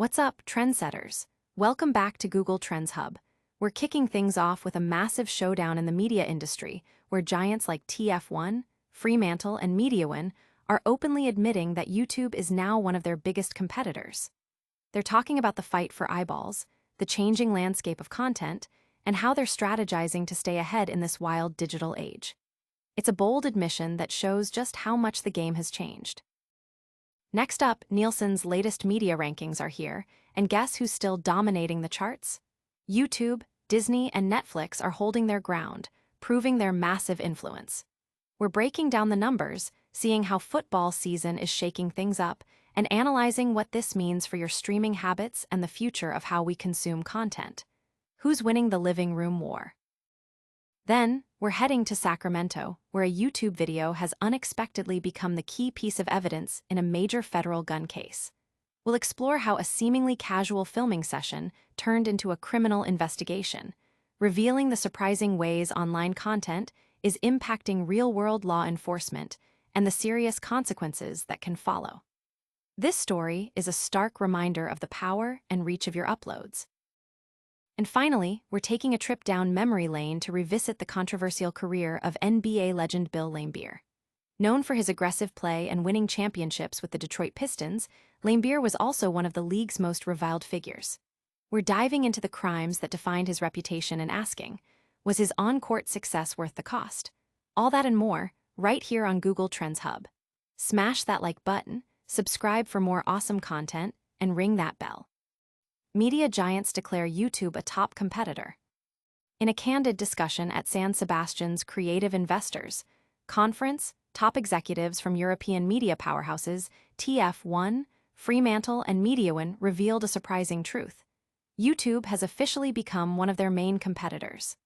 What's up, trendsetters? Welcome back to Google Trends Hub. We're kicking things off with a massive showdown in the media industry, where giants like TF1, Fremantle, and Mediawan are openly admitting that YouTube is now one of their biggest competitors. They're talking about the fight for eyeballs, the changing landscape of content, and how they're strategizing to stay ahead in this wild digital age. It's a bold admission that shows just how much the game has changed. Next up, Nielsen's latest media rankings are here, and guess who's still dominating the charts? YouTube, Disney, and Netflix are holding their ground, proving their massive influence. We're breaking down the numbers, seeing how football season is shaking things up, and analyzing what this means for your streaming habits and the future of how we consume content. Who's winning the living room war? Then, we're heading to Sacramento, where a YouTube video has unexpectedly become the key piece of evidence in a major federal gun case. We'll explore how a seemingly casual filming session turned into a criminal investigation, revealing the surprising ways online content is impacting real-world law enforcement and the serious consequences that can follow. This story is a stark reminder of the power and reach of your uploads. And finally, we're taking a trip down memory lane to revisit the controversial career of NBA legend Bill Laimbeer. Known for his aggressive play and winning championships with the Detroit Pistons, Laimbeer was also one of the league's most reviled figures. We're diving into the crimes that defined his reputation and asking, was his on-court success worth the cost? All that and more, right here on Google Trends Hub. Smash that like button, subscribe for more awesome content, and ring that bell. Media giants declare YouTube a top competitor. In a candid discussion at San Sebastian's Creative Investors conference, top executives from European media powerhouses TF1, Fremantle, and Mediawan revealed a surprising truth. YouTube has officially become one of their main competitors.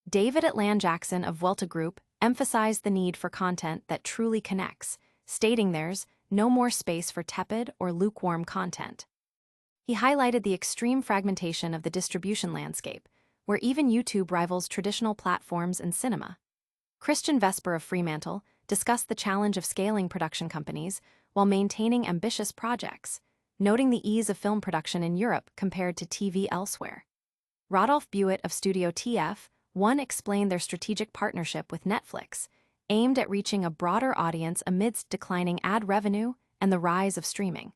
David Atlan-Jackson of Vuelta Group emphasized the need for content that truly connects, stating there's no more space for tepid or lukewarm content. He highlighted the extreme fragmentation of the distribution landscape, where even YouTube rivals traditional platforms and cinema. Christian Vesper of Fremantle discussed the challenge of scaling production companies while maintaining ambitious projects, noting the ease of film production in Europe compared to TV elsewhere. Rodolphe Buet of Studio TF1 explained their strategic partnership with Netflix, aimed at reaching a broader audience amidst declining ad revenue and the rise of streaming.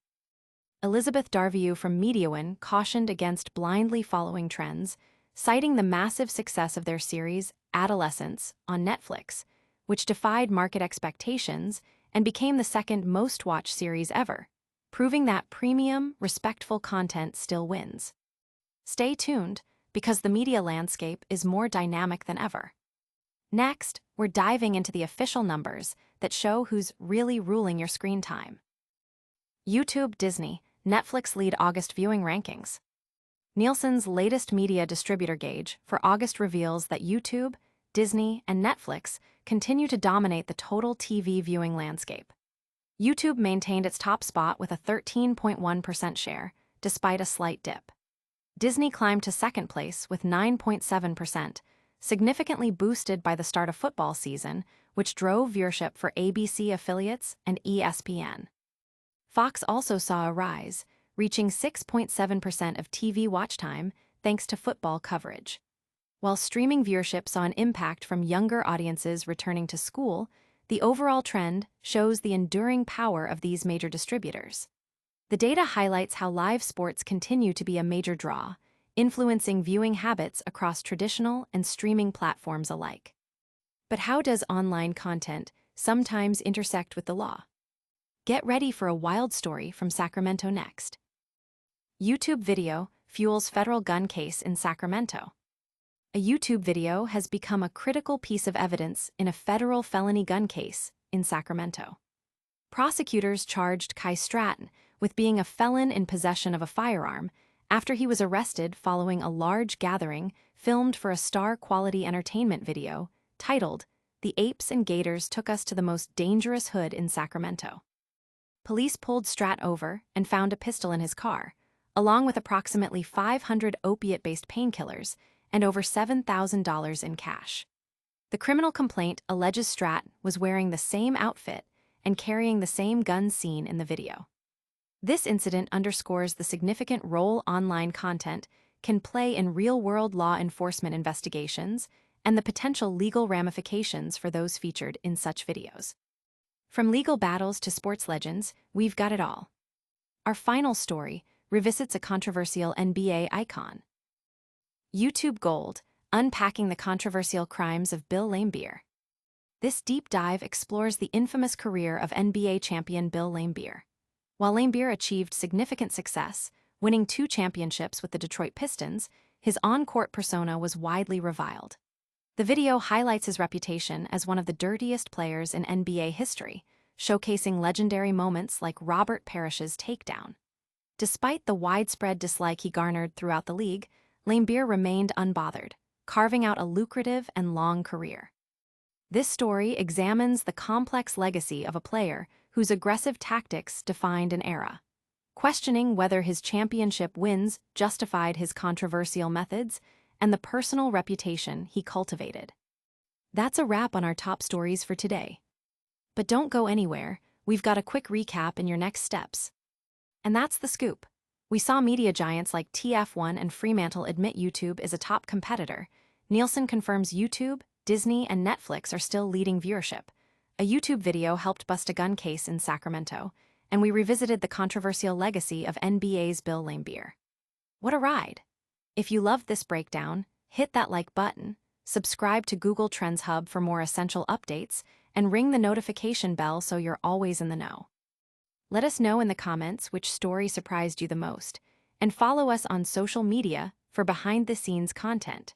Elizabeth Darvieux from Mediawan cautioned against blindly following trends, citing the massive success of their series Adolescence on Netflix, which defied market expectations and became the second most-watched series ever, proving that premium, respectful content still wins. Stay tuned, because the media landscape is more dynamic than ever. Next, we're diving into the official numbers that show who's really ruling your screen time. YouTube, Disney, Netflix lead August viewing rankings. Nielsen's latest media distributor gauge for August reveals that YouTube, Disney, and Netflix continue to dominate the total TV viewing landscape. YouTube maintained its top spot with a 13.1% share, despite a slight dip. Disney climbed to second place with 9.7%, significantly boosted by the start of football season, which drove viewership for ABC affiliates and ESPN. Fox also saw a rise, reaching 6.7% of TV watch time thanks to football coverage. While streaming viewership saw an impact from younger audiences returning to school, the overall trend shows the enduring power of these major distributors. The data highlights how live sports continue to be a major draw, influencing viewing habits across traditional and streaming platforms alike. But how does online content sometimes intersect with the law? Get ready for a wild story from Sacramento next. YouTube video fuels federal gun case in Sacramento. A YouTube video has become a critical piece of evidence in a federal felony gun case in Sacramento. Prosecutors charged Kai Stratton with being a felon in possession of a firearm after he was arrested following a large gathering filmed for a star-quality entertainment video titled, "The Apes and Gators Took Us to the Most Dangerous Hood in Sacramento." Police pulled Strat over and found a pistol in his car, along with approximately 500 opiate-based painkillers and over $7,000 in cash. The criminal complaint alleges Strat was wearing the same outfit and carrying the same gun seen in the video. This incident underscores the significant role online content can play in real-world law enforcement investigations and the potential legal ramifications for those featured in such videos. From legal battles to sports legends, we've got it all. Our final story revisits a controversial NBA icon. YouTube Gold, unpacking the controversial crimes of Bill Laimbeer. This deep dive explores the infamous career of NBA champion Bill Laimbeer. While Laimbeer achieved significant success, winning 2 championships with the Detroit Pistons, his on-court persona was widely reviled. The video highlights his reputation as one of the dirtiest players in NBA history, showcasing legendary moments like Robert Parrish's takedown. Despite the widespread dislike he garnered throughout the league, Laimbeer remained unbothered, carving out a lucrative and long career. This story examines the complex legacy of a player whose aggressive tactics defined an era, questioning whether his championship wins justified his controversial methods and the personal reputation he cultivated. That's a wrap on our top stories for today. But don't go anywhere, we've got a quick recap in your next steps. And that's the scoop. We saw media giants like TF1 and Fremantle admit YouTube is a top competitor. Nielsen confirms YouTube, Disney, and Netflix are still leading viewership. A YouTube video helped bust a gun case in Sacramento, and we revisited the controversial legacy of NBA's Bill Laimbeer. What a ride! If you loved this breakdown, hit that like button, subscribe to Google Trends Hub for more essential updates, and ring the notification bell so you're always in the know. Let us know in the comments which story surprised you the most, and follow us on social media for behind-the-scenes content.